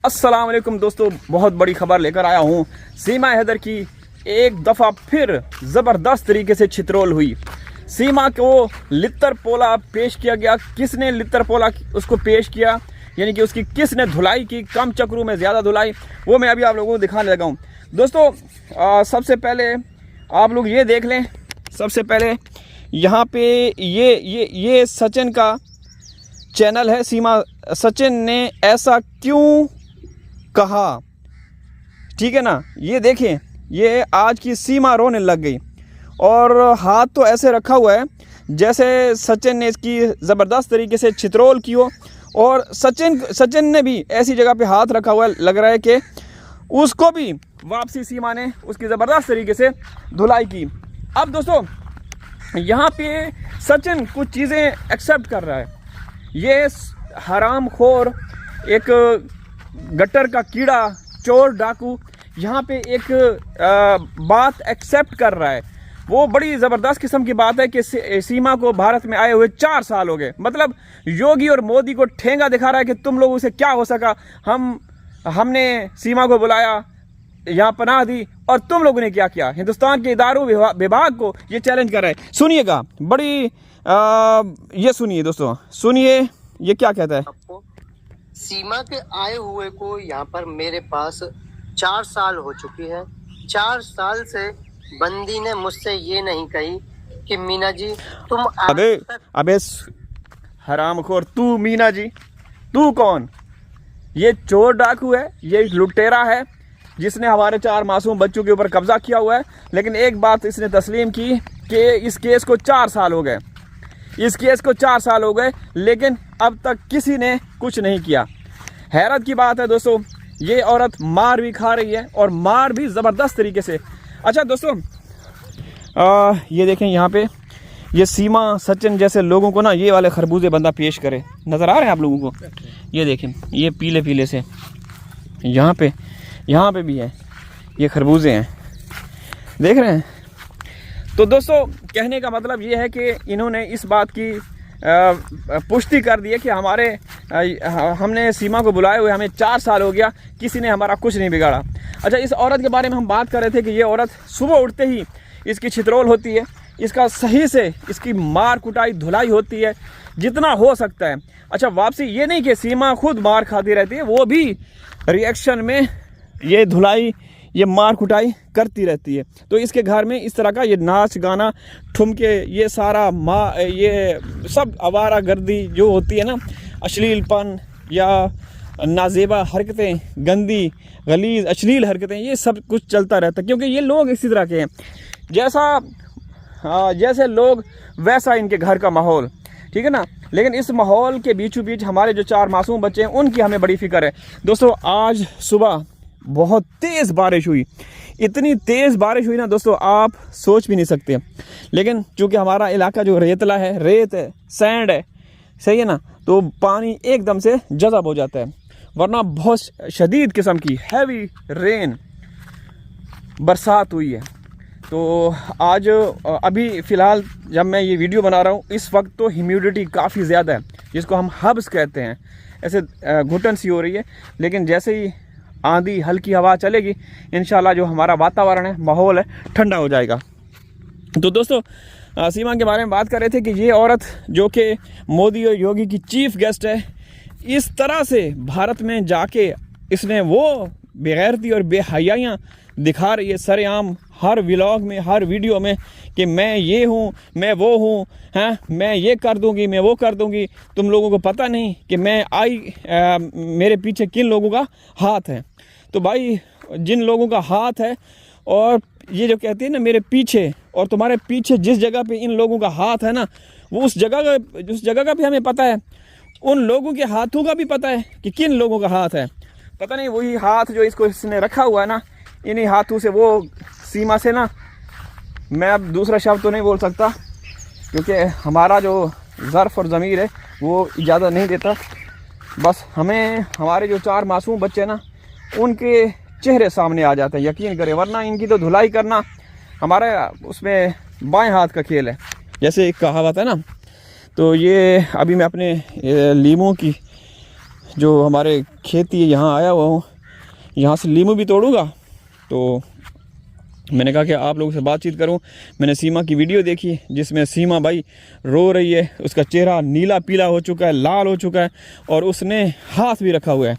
अस्सलाम वालेकुम दोस्तों, बहुत बड़ी खबर लेकर आया हूँ। सीमा हैदर की एक दफ़ा फिर ज़बरदस्त तरीके से छितरोल हुई। सीमा को लित्तर पोला पेश किया गया। किसने लित्तर पोला उसको पेश किया, यानी कि उसकी किसने धुलाई की, कम चक्रू में ज़्यादा धुलाई, वो मैं अभी आप लोगों को दिखाने लगा हूँ। दोस्तों सबसे पहले आप लोग ये देख लें। सबसे पहले यहाँ पे ये सचिन का चैनल है। सीमा सचिन ने ऐसा क्यों कहा, ठीक है ना। ये देखें, ये आज की सीमा रोने लग गई और हाथ तो ऐसे रखा हुआ है जैसे सचिन ने इसकी ज़बरदस्त तरीके से छितरोल की हो। और सचिन ने भी ऐसी जगह पे हाथ रखा हुआ है, लग रहा है कि उसको भी वापसी सीमा ने उसकी ज़बरदस्त तरीके से धुलाई की। अब दोस्तों यहाँ पे सचिन कुछ चीज़ें एक्सेप्ट कर रहा है। ये हरामखोर, एक गटर का कीड़ा, चोर डाकू यहाँ पे एक बात एक्सेप्ट कर रहा है। वो बड़ी ज़बरदस्त किस्म की बात है कि सीमा को भारत में आए हुए 4 साल हो गए। मतलब योगी और मोदी को ठेंगा दिखा रहा है कि तुम लोगों से क्या हो सका। हमने सीमा को बुलाया, यहाँ पनाह दी, और तुम लोगों ने क्या किया। हिंदुस्तान के इदारों विभाग को ये चैलेंज कर रहा है। सुनिएगा, बड़ी ये सुनिए दोस्तों, सुनिए ये क्या कहता है। सीमा के आए हुए को यहाँ पर मेरे पास 4 साल हो चुकी है। 4 साल से बंदी ने मुझसे ये नहीं कही कि मीना जी तुम अबे हरामखोर, तू मीना जी, तू कौन? ये चोर डाकू है, ये लुटेरा है जिसने हमारे 4 मासूम बच्चों के ऊपर कब्जा किया हुआ है। लेकिन एक बात इसने तस्लीम की कि इस केस को 4 साल हो गए। इस केस को 4 साल हो गए, लेकिन अब तक किसी ने कुछ नहीं किया। हैरत की बात है दोस्तों, ये औरत मार भी खा रही है और मार भी ज़बरदस्त तरीके से। अच्छा दोस्तों ये देखें, यहाँ पे ये सीमा सचिन जैसे लोगों को ना ये वाले खरबूजे बंदा पेश करे। नज़र आ रहे हैं आप लोगों को? ये देखें, ये पीले पीले से यहाँ पे भी है, ये खरबूजे हैं, देख रहे हैं। तो दोस्तों कहने का मतलब ये है कि इन्होंने इस बात की पुष्टि कर दी है कि हमने सीमा को बुलाए हुए हमें 4 साल हो गया, किसी ने हमारा कुछ नहीं बिगाड़ा। अच्छा, इस औरत के बारे में हम बात कर रहे थे कि ये औरत सुबह उठते ही इसकी छितरोल होती है, इसका सही से इसकी मार कुटाई धुलाई होती है जितना हो सकता है। अच्छा, वापसी ये नहीं कि सीमा खुद मार खाती रहती है, वो भी रिएक्शन में ये धुलाई, ये मार कुटाई करती रहती है। तो इसके घर में इस तरह का ये नाच गाना, ठुमके, ये सारा ये सब आवारा गर्दी जो होती है ना, अश्लीलपन या नाजेबा हरकतें, गंदी गलीज अश्लील हरकतें, ये सब कुछ चलता रहता है। क्योंकि ये लोग इसी तरह के हैं, जैसे लोग वैसा इनके घर का माहौल, ठीक है ना। लेकिन इस माहौल के बीचों बीच हमारे जो 4 मासूम बच्चे हैं उनकी हमें बड़ी फिक्र है। दोस्तों आज सुबह बहुत तेज़ बारिश हुई, इतनी तेज़ बारिश हुई ना दोस्तों, आप सोच भी नहीं सकते। लेकिन चूँकि हमारा इलाका जो रेतला है, रेत है, सैंड है, सही है ना, तो पानी एकदम से जज़ब हो जाता है। वरना बहुत शदीद किस्म की हैवी रेन बरसात हुई है। तो आज अभी फ़िलहाल जब मैं ये वीडियो बना रहा हूँ, इस वक्त तो ह्यूमिडिटी काफ़ी ज़्यादा है, जिसको हम हब्स कहते हैं। ऐसे घुटन सी हो रही है। लेकिन जैसे ही आंधी हल्की हवा चलेगी, इंशाल्लाह जो हमारा वातावरण है, माहौल है, ठंडा हो जाएगा। तो दोस्तों सीमा के बारे में बात कर रहे थे कि ये औरत जो कि मोदी और योगी की चीफ गेस्ट है, इस तरह से भारत में जाके इसने वो बेगैरती और बेहयाइयाँ दिखा रही है सरेआम, हर व्लॉग में, हर वीडियो में, कि मैं ये हूँ, मैं वो हूँ, हैं, मैं ये कर दूँगी, मैं वो कर दूँगी। तुम लोगों को पता नहीं कि मेरे पीछे किन लोगों का हाथ है। तो भाई जिन लोगों का हाथ है, और ये जो कहती है ना मेरे पीछे, और तुम्हारे पीछे जिस जगह पे इन लोगों का हाथ है ना, वो उस जगह का भी हमें पता है, उन लोगों के हाथों का भी पता है कि किन लोगों का हाथ है। पता नहीं वही हाथ जो इसने रखा हुआ है ना, इन्हीं हाथों से वो सीमा से ना, मैं अब दूसरा शब्द तो नहीं बोल सकता क्योंकि हमारा जो ज़र्फ़ और ज़मीर है वो इजाज़त नहीं देता। बस हमें हमारे जो 4 मासूम बच्चे ना, उनके चेहरे सामने आ जाते हैं, यकीन करें। वरना इनकी तो धुलाई करना हमारा उसमें बाएं हाथ का खेल है, जैसे एक कहावत है ना। तो ये अभी मैं अपने लीमों की जो हमारे खेती है यहाँ आया हुआ हूँ, यहाँ से लीमू भी तोड़ूँगा। तो मैंने कहा कि आप लोगों से बातचीत करूं। मैंने सीमा की वीडियो देखी जिसमें सीमा भाई रो रही है, उसका चेहरा नीला पीला हो चुका है, लाल हो चुका है, और उसने हाथ भी रखा हुआ है।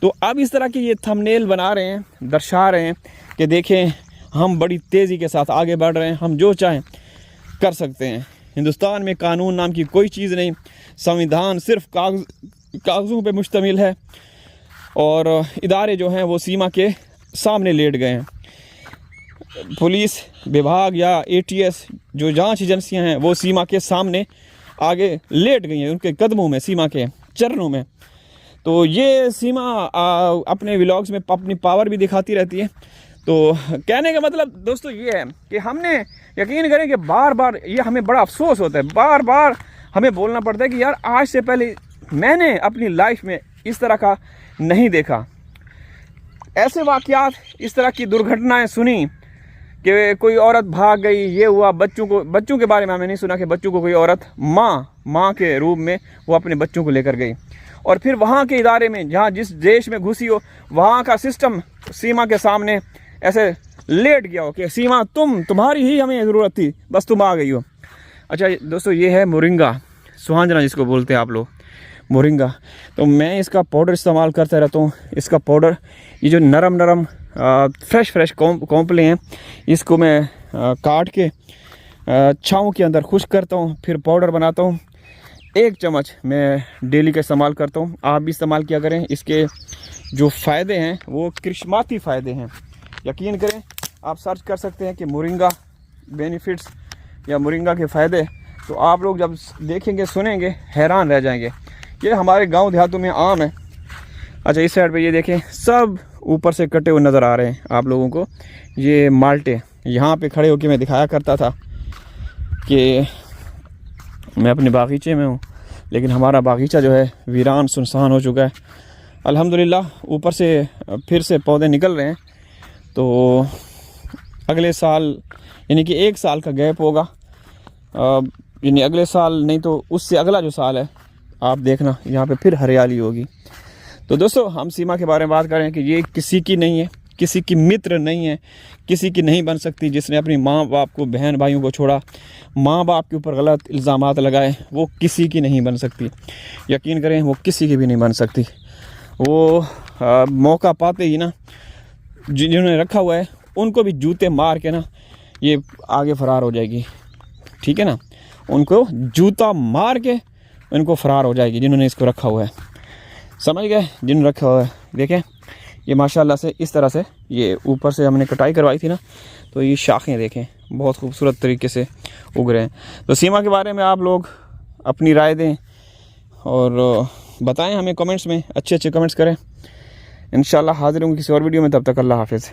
तो अब इस तरह के ये थंबनेल बना रहे हैं, दर्शा रहे हैं कि देखें हम बड़ी तेज़ी के साथ आगे बढ़ रहे हैं, हम जो चाहें कर सकते हैं। हिंदुस्तान में कानून नाम की कोई चीज़ नहीं, संविधान सिर्फ कागज़ों पे मुश्तमिल है, और इदारे जो हैं वो सीमा के सामने लेट गए हैं। पुलिस विभाग या ATS जो जांच एजेंसियां हैं वो सीमा के सामने आगे लेट गई हैं, उनके कदमों में, सीमा के चरणों में। तो ये सीमा अपने व्लॉग्स में अपनी पावर भी दिखाती रहती है। तो कहने का मतलब दोस्तों ये है कि हमने, यकीन करें कि बार बार ये हमें बड़ा अफसोस होता है, बार बार हमें बोलना पड़ता है कि यार आज से पहले मैंने अपनी लाइफ में इस तरह का नहीं देखा। ऐसे वाक़यात, इस तरह की दुर्घटनाएं सुनी कि कोई औरत भाग गई, ये हुआ, बच्चों के बारे में हमें नहीं सुना कि बच्चों को कोई औरत माँ के रूप में वो अपने बच्चों को लेकर गई। और फिर वहाँ के इदारे में, जहाँ जिस देश में घुसी हो, वहाँ का सिस्टम सीमा के सामने ऐसे लेट गया हो कि सीमा तुम्हारी ही हमें ज़रूरत थी, बस तुम आ गई हो। अच्छा दोस्तों, ये है मोरिंगा, सुहांजना जिसको बोलते हैं आप लोग, मोरिंगा। तो मैं इसका पाउडर इस्तेमाल करता रहता हूँ। इसका पाउडर, ये जो नरम फ्रेश कॉम्पले हैं, इसको मैं काट के छाँव के अंदर खुश्क करता हूँ, फिर पाउडर बनाता हूँ। 1 चम्मच मैं डेली का इस्तेमाल करता हूँ। आप भी इस्तेमाल किया करें। इसके जो फ़ायदे हैं वो करिश्माती फ़ायदे हैं। यकीन करें, आप सर्च कर सकते हैं कि मोरिंगा बेनिफिट्स या मोरिंगा के फ़ायदे, तो आप लोग जब देखेंगे सुनेंगे हैरान रह जाएंगे। ये हमारे गांव देहातों में आम है। अच्छा, इस साइड पे ये देखें, सब ऊपर से कटे हुए नज़र आ रहे हैं आप लोगों को। ये माल्टे, यहाँ पे खड़े होकर मैं दिखाया करता था कि मैं अपने बागीचे में हूँ, लेकिन हमारा बागीचा जो है वीरान सुनसान हो चुका है। अल्हम्दुलिल्लाह ऊपर से फिर से पौधे निकल रहे हैं। तो अगले साल, यानी कि 1 साल का गैप होगा, यानी अगले साल नहीं तो उससे अगला जो साल है, आप देखना यहाँ पे फिर हरियाली होगी। तो दोस्तों, हम सीमा के बारे में बात करें कि ये किसी की नहीं है, किसी की मित्र नहीं है, किसी की नहीं बन सकती। जिसने अपनी माँ बाप को, बहन भाइयों को छोड़ा, माँ बाप के ऊपर गलत इल्ज़ामात लगाए, वो किसी की नहीं बन सकती। यकीन करें, वो किसी की भी नहीं बन सकती। वो मौका पाते ही ना, जिन्होंने रखा हुआ है उनको भी जूते मार के ना ये आगे फरार हो जाएगी। ठीक है ना, उनको जूता मार के उनको फरार हो जाएगी जिन्होंने इसको रखा हुआ है। समझ गए? जिन्होंने रखा हुआ है, देखें ये माशाल्लाह से इस तरह से, ये ऊपर से हमने कटाई करवाई थी ना, तो ये शाखें देखें बहुत खूबसूरत तरीके से उग रहे हैं। तो सीमा के बारे में आप लोग अपनी राय दें और बताएं हमें कमेंट्स में, अच्छे कमेंट्स करें। इंशाल्लाह हाजिर होंगे किसी और वीडियो में। तब तक अल्लाह हाफिज़।